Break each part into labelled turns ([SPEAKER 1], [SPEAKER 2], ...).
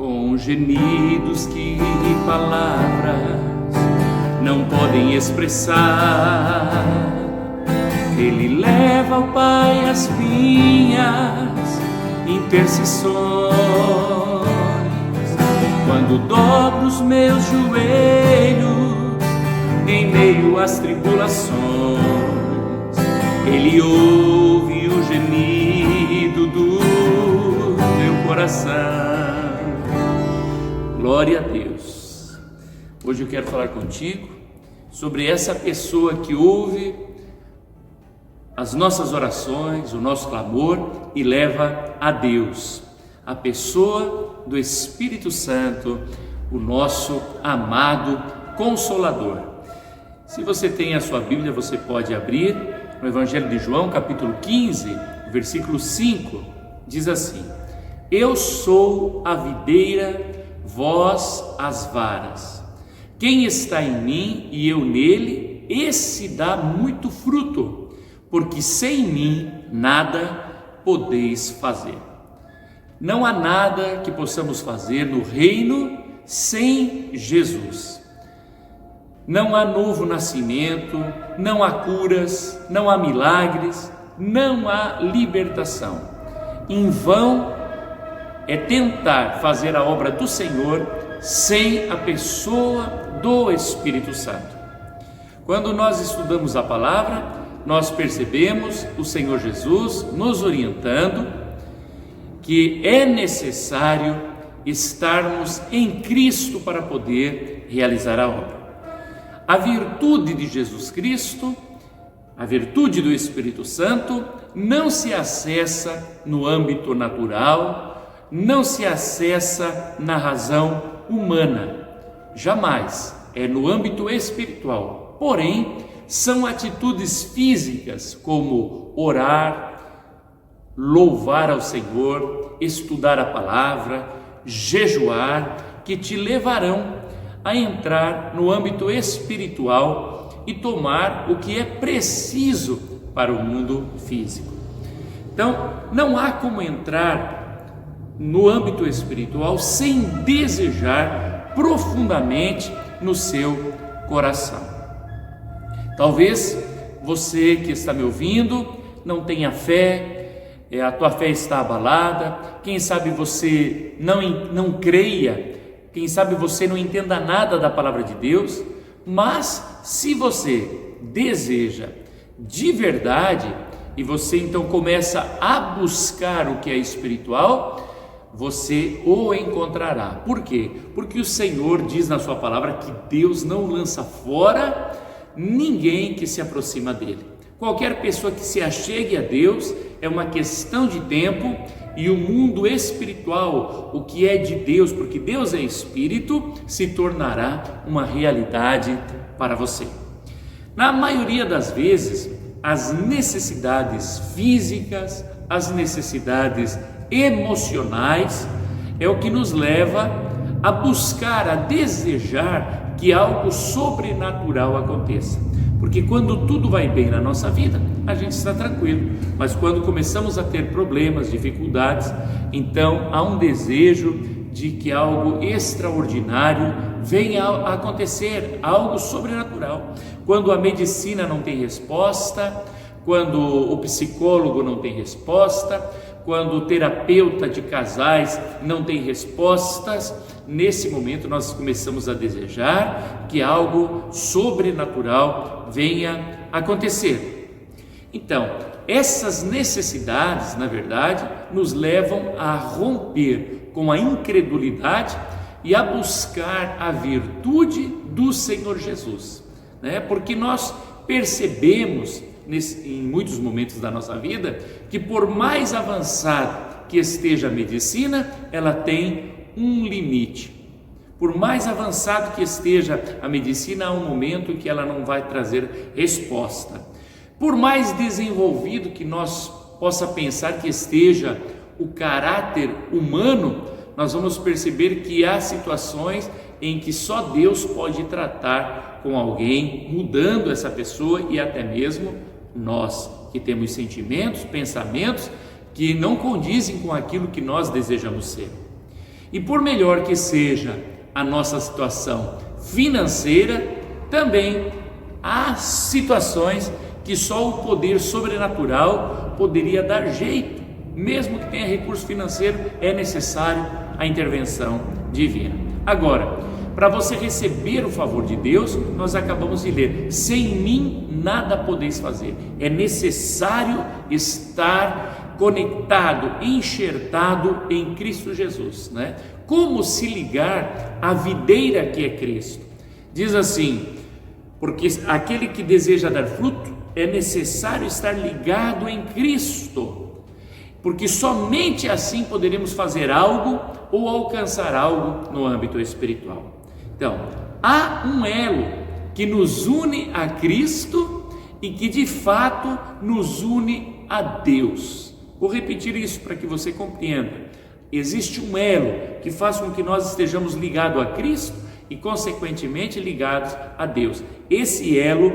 [SPEAKER 1] com gemidos que palavras não podem expressar. Ele leva ao Pai as minhas intercessões. Quando dobro os meus joelhos em meio às tribulações, Ele ouve o gemido do meu coração. Glória a Deus. Hoje eu quero falar contigo sobre essa pessoa que ouve as nossas orações, o nosso clamor e leva a Deus, a pessoa do Espírito Santo, o nosso amado Consolador. Se você tem a sua Bíblia, você pode abrir no Evangelho de João, capítulo 15, versículo 5, diz assim: Eu sou a videira, vós as varas. Quem está em mim e eu nele, esse dá muito fruto, porque sem mim nada podeis fazer. Não há nada que possamos fazer no reino sem Jesus. Não há novo nascimento, não há curas, não há milagres, não há libertação. Em vão é tentar fazer a obra do Senhor sem a pessoa do Espírito Santo. Quando nós estudamos a palavra, nós percebemos o Senhor Jesus nos orientando que é necessário estarmos em Cristo para poder realizar a obra. A virtude de Jesus Cristo, a virtude do Espírito Santo, não se acessa no âmbito natural, não se acessa na razão humana, jamais, é no âmbito espiritual. Porém, são atitudes físicas como orar, louvar ao Senhor, estudar a palavra, jejuar, que te levarão a entrar no âmbito espiritual e tomar o que é preciso para o mundo físico. Então, não há como entrar no âmbito espiritual sem desejar profundamente no seu coração. Talvez você que está me ouvindo não tenha fé, a tua fé está abalada, quem sabe você não creia, quem sabe você não entenda nada da palavra de Deus, mas se você deseja de verdade e você então começa a buscar o que é espiritual, você o encontrará. Por quê? Porque o Senhor diz na sua palavra que Deus não lança fora ninguém que se aproxima dele. Qualquer pessoa que se achegue a Deus é uma questão de tempo, e o mundo espiritual, o que é de Deus, porque Deus é espírito, se tornará uma realidade para você. Na maioria das vezes, as necessidades físicas, as necessidades emocionais é o que nos leva a buscar, a desejar que algo sobrenatural aconteça. Porque quando tudo vai bem na nossa vida, a gente está tranquilo. Mas quando começamos a ter problemas, dificuldades, então há um desejo de que algo extraordinário venha a acontecer, algo sobrenatural. Quando a medicina não tem resposta, quando o psicólogo não tem resposta, quando o terapeuta de casais não tem respostas, nesse momento nós começamos a desejar que algo sobrenatural venha acontecer. Então, essas necessidades, na verdade, nos levam a romper com a incredulidade e a buscar a virtude do Senhor Jesus, né? Porque nós percebemos em muitos momentos da nossa vida que por mais avançado que esteja a medicina, ela tem um limite. Por mais avançado que esteja a medicina, há um momento em que ela não vai trazer resposta. Por mais desenvolvido que nós possa pensar que esteja o caráter humano, nós vamos perceber que há situações em que só Deus pode tratar com alguém, mudando essa pessoa e até mesmo nós que temos sentimentos, pensamentos que não condizem com aquilo que nós desejamos ser. E por melhor que seja a nossa situação financeira, também há situações que só o poder sobrenatural poderia dar jeito. Mesmo que tenha recurso financeiro, é necessário a intervenção divina. Agora, para você receber o favor de Deus, nós acabamos de ler: sem mim nada podeis fazer. É necessário estar conectado, enxertado em Cristo Jesus, né? Como se ligar à videira que é Cristo? Diz assim: porque aquele que deseja dar fruto, é necessário estar ligado em Cristo, porque somente assim poderemos fazer algo ou alcançar algo no âmbito espiritual. Então, há um elo que nos une a Cristo e que de fato nos une a Deus. Vou repetir isso para que você compreenda. Existe um elo que faz com que nós estejamos ligados a Cristo e consequentemente ligados a Deus. Esse elo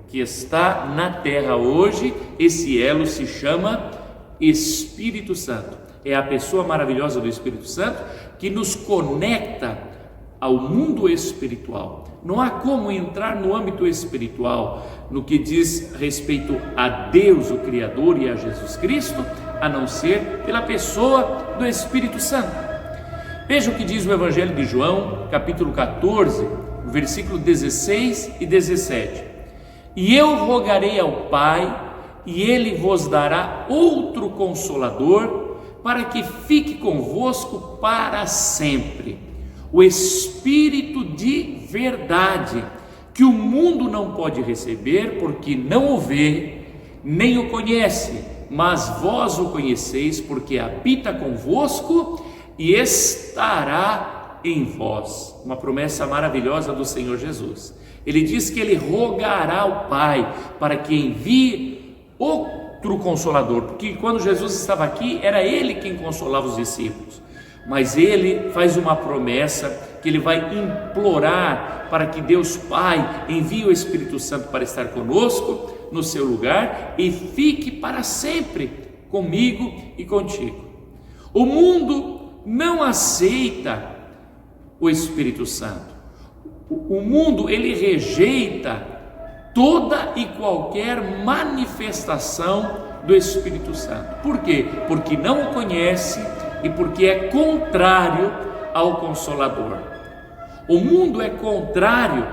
[SPEAKER 1] que está na terra hoje, esse elo se chama Espírito Santo. É a pessoa maravilhosa do Espírito Santo que nos conecta ao mundo espiritual. Não há como entrar no âmbito espiritual no que diz respeito a Deus, o Criador, e a Jesus Cristo, a não ser pela pessoa do Espírito Santo. Veja o que diz o Evangelho de João, capítulo 14, versículo 16 e 17. E eu rogarei ao Pai, e Ele vos dará outro Consolador, para que fique convosco para sempre, o Espírito de verdade, que o mundo não pode receber, porque não o vê, nem o conhece, mas vós o conheceis, porque habita convosco e estará em vós. Uma promessa maravilhosa do Senhor Jesus. Ele diz que Ele rogará ao Pai para que envie outro Consolador, porque quando Jesus estava aqui, era Ele quem consolava os discípulos, mas Ele faz uma promessa que Ele vai implorar para que Deus Pai envie o Espírito Santo para estar conosco no seu lugar e fique para sempre comigo e contigo. O mundo não aceita o Espírito Santo. O mundo, ele rejeita toda e qualquer manifestação do Espírito Santo. Por quê? Porque não o conhece e porque é contrário ao Consolador. O mundo é contrário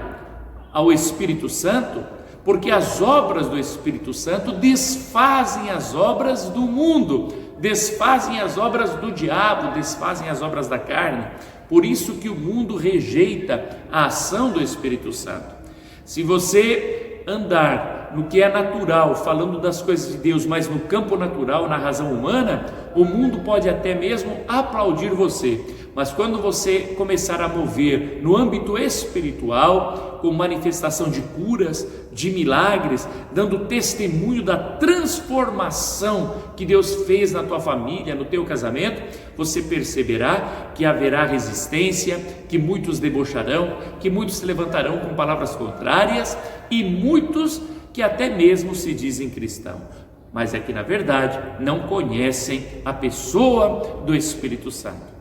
[SPEAKER 1] ao Espírito Santo porque as obras do Espírito Santo desfazem as obras do mundo, desfazem as obras do diabo, desfazem as obras da carne. Por isso que o mundo rejeita a ação do Espírito Santo. Se você andar no que é natural, falando das coisas de Deus, mas no campo natural, na razão humana, o mundo pode até mesmo aplaudir você. Mas quando você começar a mover no âmbito espiritual, com manifestação de curas, de milagres, dando testemunho da transformação que Deus fez na tua família, no teu casamento, você perceberá que haverá resistência, que muitos debocharão, que muitos se levantarão com palavras contrárias e muitos que até mesmo se dizem cristãos, mas é que na verdade não conhecem a pessoa do Espírito Santo.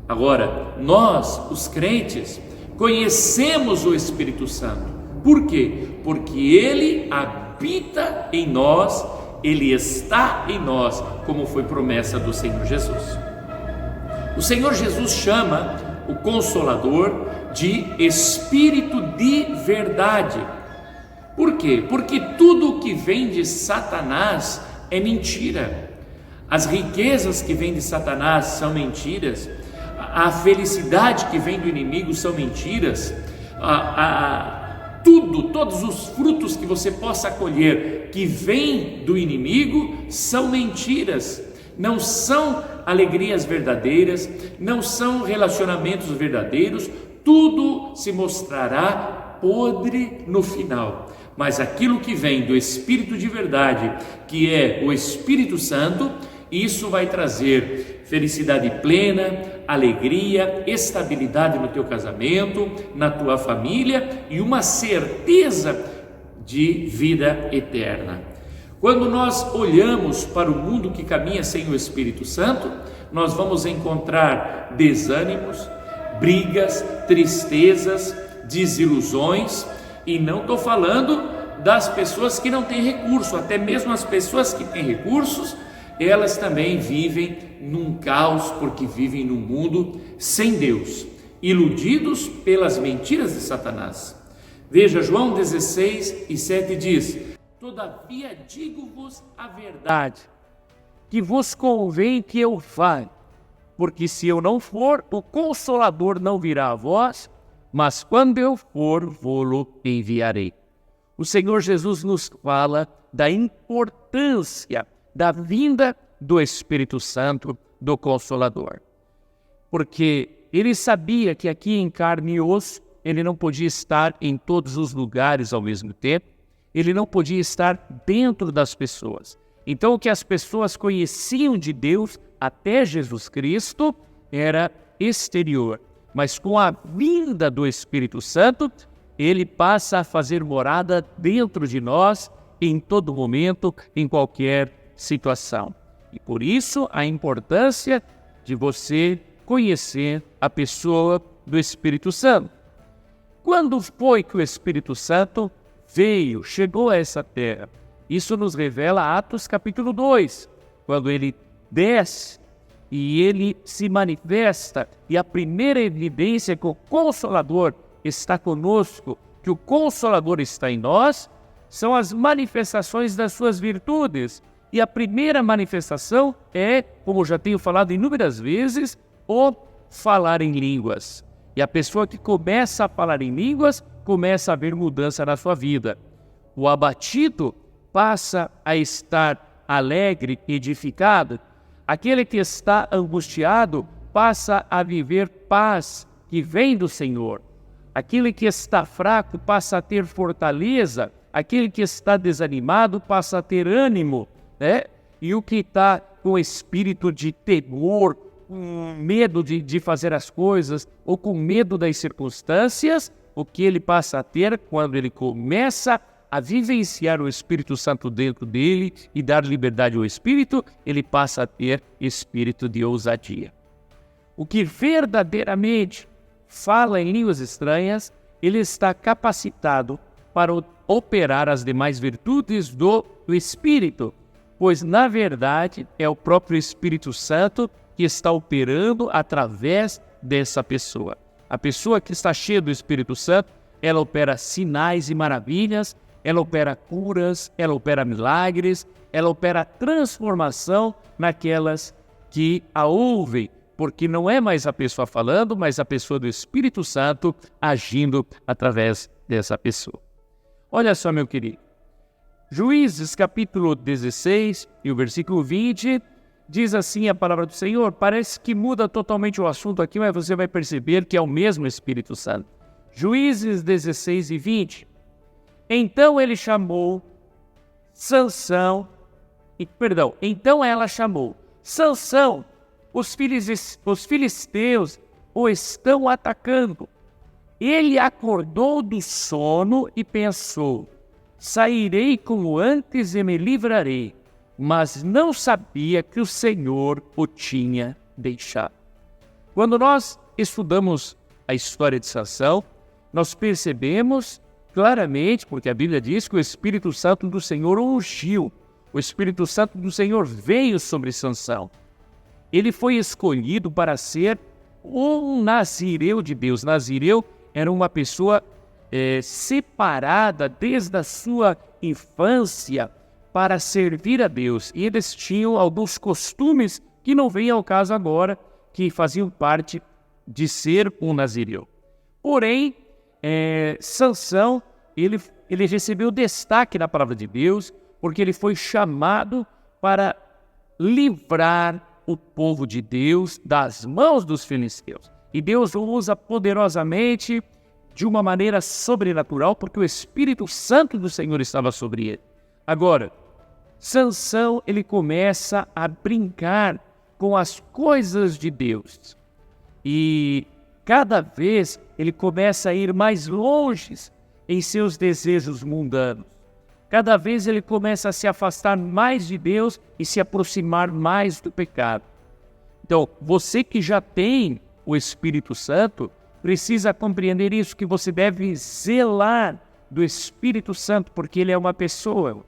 [SPEAKER 1] Agora, nós, os crentes, conhecemos o Espírito Santo. Por quê? Porque Ele habita em nós, Ele está em nós, como foi promessa do Senhor Jesus. O Senhor Jesus chama o Consolador de Espírito de verdade. Por quê? Porque tudo que vem de Satanás é mentira. As riquezas que vêm de Satanás são mentiras. A felicidade que vem do inimigo são mentiras. Todos os frutos que você possa colher que vêm do inimigo são mentiras. Não são alegrias verdadeiras, não são relacionamentos verdadeiros. Tudo se mostrará podre no final. Mas aquilo que vem do Espírito de verdade, que é o Espírito Santo, isso vai trazer felicidade plena, alegria, estabilidade no teu casamento, na tua família e uma certeza de vida eterna. Quando nós olhamos para o mundo que caminha sem o Espírito Santo, nós vamos encontrar desânimos, brigas, tristezas, desilusões, e não estou falando das pessoas que não têm recurso, até mesmo as pessoas que têm recursos, elas também vivem num caos, porque vivem num mundo sem Deus, iludidos pelas mentiras de Satanás. Veja, João 16:7 diz: todavia digo-vos a verdade, que vos convém que eu vá, porque se eu não for, o Consolador não virá a vós, mas quando eu for, vô-lo enviarei. O Senhor Jesus nos fala da importância da vinda do Espírito Santo, do Consolador. Porque ele sabia que aqui em carne e osso, ele não podia estar em todos os lugares ao mesmo tempo, ele não podia estar dentro das pessoas. Então o que as pessoas conheciam de Deus até Jesus Cristo era exterior. Mas com a vinda do Espírito Santo, ele passa a fazer morada dentro de nós, em todo momento, em qualquer situação. E por isso a importância de você conhecer a pessoa do Espírito Santo. Quando foi que o Espírito Santo veio, chegou a essa terra? Isso nos revela Atos capítulo 2, quando ele desce e ele se manifesta, e a primeira evidência que o Consolador está conosco, que o Consolador está em nós, são as manifestações das suas virtudes. E a primeira manifestação é, como já tenho falado inúmeras vezes, o falar em línguas. E a pessoa que começa a falar em línguas, começa a haver mudança na sua vida. O abatido passa a estar alegre, edificado. Aquele que está angustiado passa a viver paz que vem do Senhor. Aquele que está fraco passa a ter fortaleza. Aquele que está desanimado passa a ter ânimo, né? E o que está com espírito de temor, com medo de fazer as coisas, ou com medo das circunstâncias, o que ele passa a ter quando ele começa a vivenciar o Espírito Santo dentro dele e dar liberdade ao Espírito, ele passa a ter espírito de ousadia. O que verdadeiramente fala em línguas estranhas, ele está capacitado para operar as demais virtudes do Espírito, pois na verdade é o próprio Espírito Santo que está operando através dessa pessoa. A pessoa que está cheia do Espírito Santo, ela opera sinais e maravilhas, ela opera curas, ela opera milagres, ela opera transformação naquelas que a ouvem, porque não é mais a pessoa falando, mas a pessoa do Espírito Santo agindo através dessa pessoa. Olha só, meu querido, Juízes capítulo 16 e o versículo 20, diz assim a palavra do Senhor. Parece que muda totalmente o assunto aqui, mas você vai perceber que é o mesmo Espírito Santo. Juízes 16 e 20. Então ele chamou Sansão, então ela chamou Sansão, os filisteus o estão atacando. Ele acordou do sono e pensou: sairei como antes e me livrarei. Mas não sabia que o Senhor o tinha deixado. Quando nós estudamos a história de Sansão, nós percebemos claramente, porque a Bíblia diz que o Espírito Santo do Senhor o ungiu. O Espírito Santo do Senhor veio sobre Sansão. Ele foi escolhido para ser um nazireu de Deus. Nazireu era uma pessoa separada desde a sua infância para servir a Deus. E eles tinham alguns costumes que não vêm ao caso agora, que faziam parte de ser um nazireu. Porém, Sansão, ele recebeu destaque na palavra de Deus, porque ele foi chamado para livrar o povo de Deus das mãos dos filisteus. E Deus o usa poderosamente, de uma maneira sobrenatural, porque o Espírito Santo do Senhor estava sobre ele. Agora, Sansão, ele começa a brincar com as coisas de Deus. E cada vez ele começa a ir mais longe em seus desejos mundanos. Cada vez ele começa a se afastar mais de Deus e se aproximar mais do pecado.
[SPEAKER 2] Então, você que já tem o Espírito Santo, precisa compreender isso, que você deve zelar do Espírito Santo, porque ele é uma pessoa.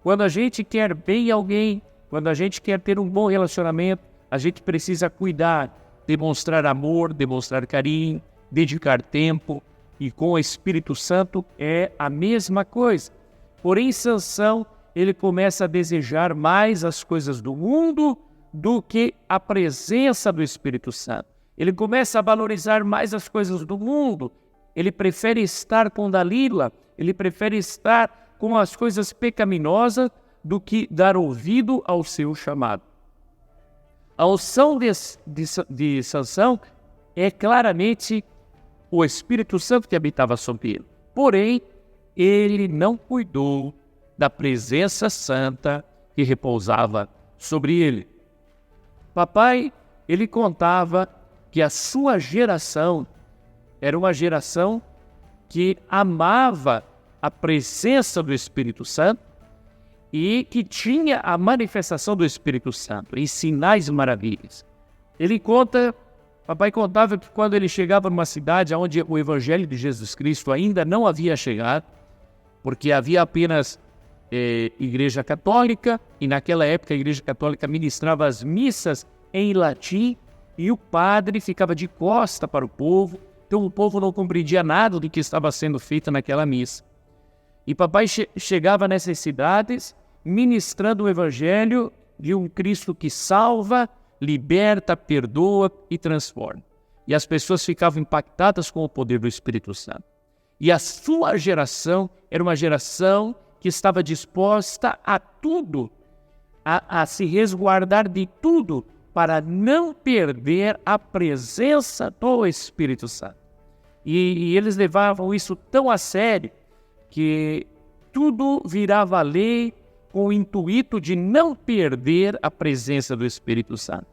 [SPEAKER 2] Quando a gente quer bem alguém, quando a gente quer ter um bom relacionamento, a gente precisa cuidar, demonstrar amor, demonstrar carinho, dedicar tempo, e com o Espírito Santo é a mesma coisa. Porém, Sansão, ele começa a desejar mais as coisas do mundo do que a presença do Espírito Santo. Ele começa a valorizar mais as coisas do mundo. Ele prefere estar com Dalila, ele prefere estar com as coisas pecaminosas do que dar ouvido ao seu chamado. A unção de Sansão é claramente o Espírito Santo que habitava sobre ele. Porém, ele não cuidou da presença santa que repousava sobre ele. Papai, ele contava que a sua geração era uma geração que amava a presença do Espírito Santo e que tinha a manifestação do Espírito Santo em sinais e maravilhas. Papai contava que quando ele chegava numa cidade onde o Evangelho de Jesus Cristo ainda não havia chegado, porque havia apenas Igreja Católica, e naquela época a Igreja Católica ministrava as missas em latim, e o padre ficava de costa para o povo, então o povo não compreendia nada do que estava sendo feito naquela missa. E papai chegava nessas cidades ministrando o Evangelho de um Cristo que salva, liberta, perdoa e transforma. E as pessoas ficavam impactadas com o poder do Espírito Santo. E a sua geração era uma geração que estava disposta a tudo, a se resguardar de tudo, para não perder a presença do Espírito Santo. E eles levavam isso tão a sério que tudo virava lei com o intuito de não perder a presença do Espírito Santo.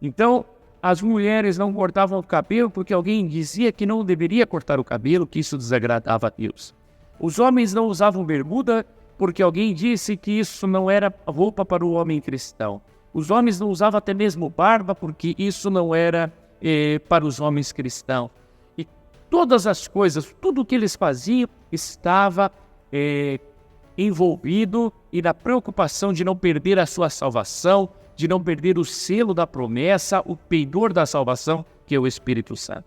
[SPEAKER 2] Então, as mulheres não cortavam o cabelo porque alguém dizia que não deveria cortar o cabelo, que isso desagradava a Deus. Os homens não usavam bermuda porque alguém disse que isso não era roupa para o homem cristão. Os homens não usavam até mesmo barba porque isso não era para os homens cristãos. E todas as coisas, tudo o que eles faziam estava envolvido e na preocupação de não perder a sua salvação, de não perder o selo da promessa, o penhor da salvação, que é o Espírito Santo.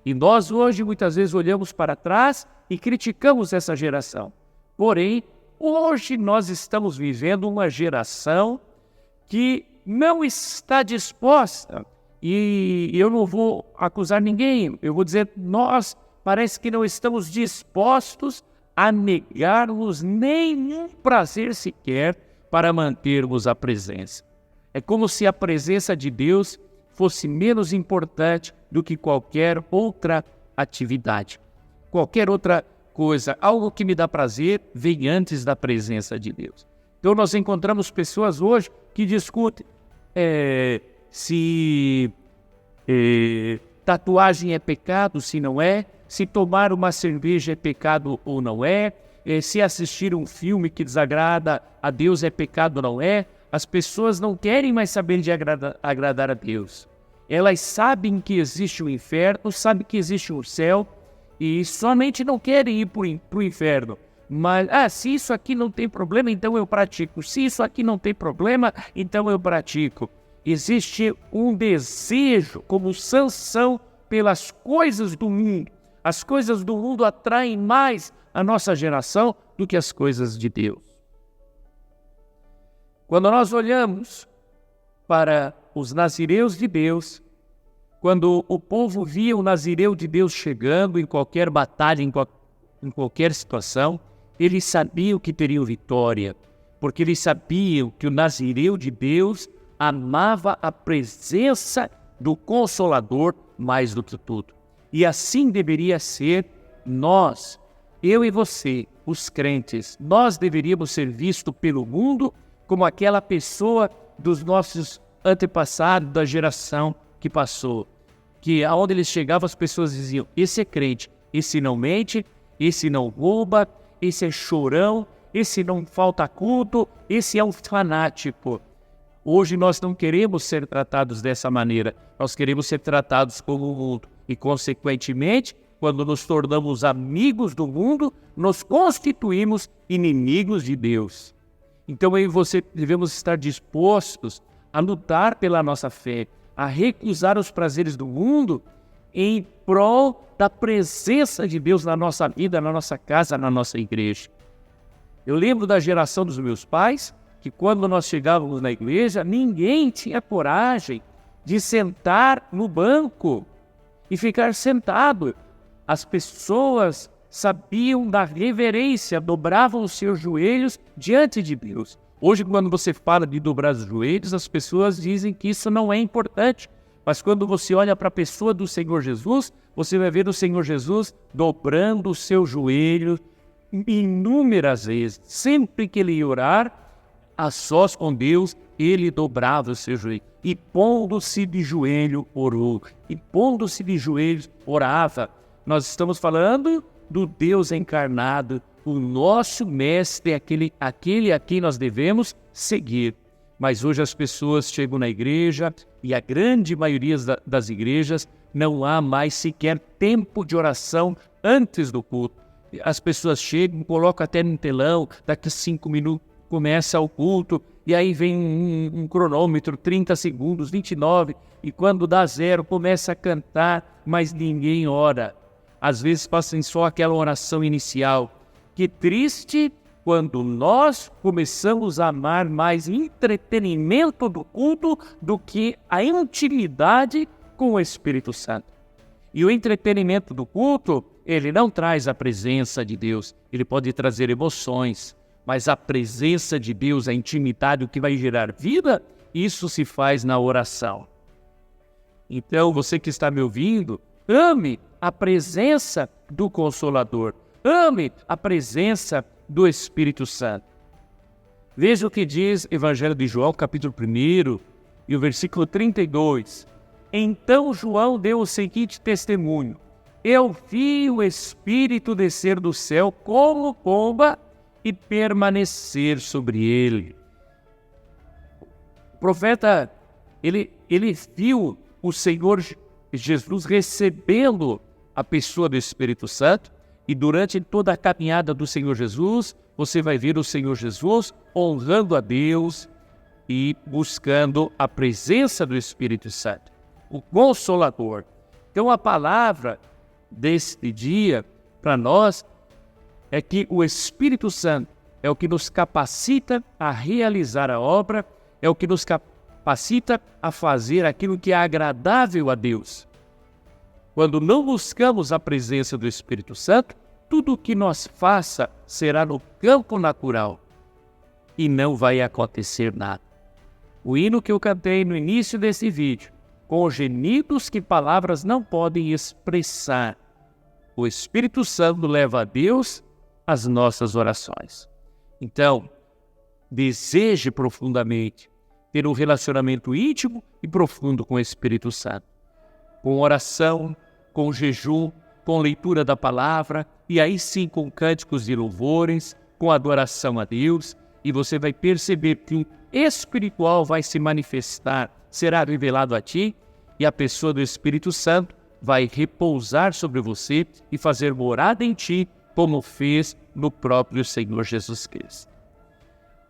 [SPEAKER 2] E nós hoje muitas vezes olhamos para trás e criticamos essa geração. Porém, hoje nós estamos vivendo uma geração que não está disposta, e eu não vou acusar ninguém, eu vou dizer, nós parece que não estamos dispostos a negarmos nenhum prazer sequer para mantermos a presença. É como se a presença de Deus fosse menos importante do que qualquer outra atividade. Qualquer outra coisa, algo que me dá prazer, vem antes da presença de Deus. Então nós encontramos pessoas hoje que discutem se tatuagem é pecado, se não é, se tomar uma cerveja é pecado ou não é, se assistir um filme que desagrada a Deus é pecado ou não é. As pessoas não querem mais saber de agradar a Deus. Elas sabem que existe o inferno, sabem que existe o céu e somente não querem ir para o inferno. Mas, se isso aqui não tem problema, então eu pratico. Se isso aqui não tem problema, então eu pratico. Existe um desejo, como Sansão, pelas coisas do mundo. As coisas do mundo atraem mais a nossa geração do que as coisas de Deus. Quando nós olhamos para os nazireus de Deus, quando o povo via o nazireu de Deus chegando em qualquer batalha, em qualquer situação, eles sabiam que teriam vitória, porque eles sabiam que o nazireu de Deus amava a presença do Consolador mais do que tudo. E assim deveria ser nós, eu e você, os crentes. Nós deveríamos ser vistos pelo mundo como aquela pessoa dos nossos antepassados, da geração que passou. Que aonde eles chegavam as pessoas diziam, esse é crente, esse não mente, esse não rouba, esse é chorão, esse não falta culto, esse é um fanático. Hoje nós não queremos ser tratados dessa maneira, nós queremos ser tratados como o mundo. E, consequentemente, quando nos tornamos amigos do mundo, nos constituímos inimigos de Deus. Então eu e você devemos estar dispostos a lutar pela nossa fé, a recusar os prazeres do mundo em prol da presença de Deus na nossa vida, na nossa casa, na nossa igreja. Eu lembro da geração dos meus pais, que quando nós chegávamos na igreja, ninguém tinha coragem de sentar no banco e ficar sentado. As pessoas sabiam da reverência, dobravam os seus joelhos diante de Deus. Hoje, quando você fala de dobrar os joelhos, as pessoas dizem que isso não é importante. Mas quando você olha para a pessoa do Senhor Jesus, você vai ver o Senhor Jesus dobrando o seu joelho inúmeras vezes. Sempre que ele ia orar, a sós com Deus, ele dobrava o seu joelho. E pondo-se de joelho, orou. E pondo-se de joelhos, orava. Nós estamos falando do Deus encarnado, o nosso mestre, aquele a quem nós devemos seguir. Mas hoje as pessoas chegam na igreja e a grande maioria das igrejas não há mais sequer tempo de oração antes do culto. As pessoas chegam, colocam até no telão, daqui a 5 minutos começa o culto, e aí vem um cronômetro, 30 segundos, 29, e quando dá 0 começa a cantar, mas ninguém ora. Às vezes passam só aquela oração inicial. Que triste quando nós começamos a amar mais entretenimento do culto do que a intimidade com o Espírito Santo. E o entretenimento do culto, ele não traz a presença de Deus, ele pode trazer emoções, mas a presença de Deus, a intimidade, o que vai gerar vida, isso se faz na oração. Então, você que está me ouvindo, ame a presença do Consolador, ame a presença do Espírito Santo. Veja o que diz Evangelho de João, capítulo 1, e o versículo 32. Então João deu o seguinte testemunho: eu vi o Espírito descer do céu como pomba e permanecer sobre ele. O profeta, ele viu o Senhor Jesus recebendo a pessoa do Espírito Santo, e durante toda a caminhada do Senhor Jesus, você vai ver o Senhor Jesus honrando a Deus e buscando a presença do Espírito Santo, o Consolador. Então a palavra deste dia para nós é que o Espírito Santo é o que nos capacita a realizar a obra, é o que nos capacita a fazer aquilo que é agradável a Deus. Quando não buscamos a presença do Espírito Santo, tudo o que nós faça será no campo natural e não vai acontecer nada. O hino que eu cantei no início desse vídeo, com gemidos que palavras não podem expressar, o Espírito Santo leva a Deus as nossas orações. Então, deseje profundamente ter um relacionamento íntimo e profundo com o Espírito Santo, com oração, com jejum, com leitura da palavra, e aí sim com cânticos e louvores, com adoração a Deus, e você vai perceber que o espiritual vai se manifestar, será revelado a ti, e a pessoa do Espírito Santo vai repousar sobre você e fazer morada em ti, como fez no próprio Senhor Jesus Cristo.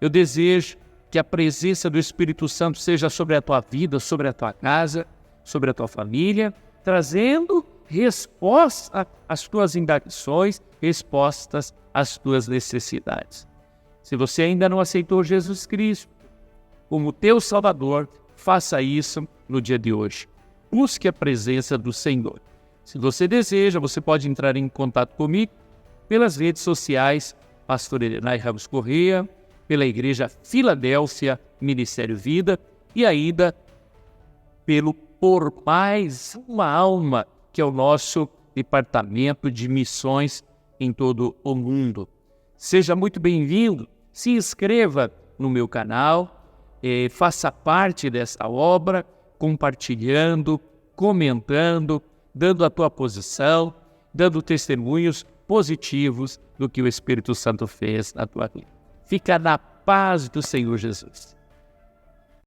[SPEAKER 2] Eu desejo que a presença do Espírito Santo seja sobre a tua vida, sobre a tua casa, sobre a tua família, trazendo resposta às tuas indagações, respostas às tuas necessidades. Se você ainda não aceitou Jesus Cristo como teu Salvador, faça isso no dia de hoje. Busque a presença do Senhor. Se você deseja, você pode entrar em contato comigo pelas redes sociais, Pastor Elenay Ramos Correia, pela Igreja Filadélfia, Ministério Vida, e ainda pelo Por Mais Uma Alma, que é o nosso departamento de missões em todo o mundo. Seja muito bem-vindo, se inscreva no meu canal, faça parte dessa obra, compartilhando, comentando, dando a tua posição, dando testemunhos positivos do que o Espírito Santo fez na tua vida. Fica na paz do Senhor Jesus.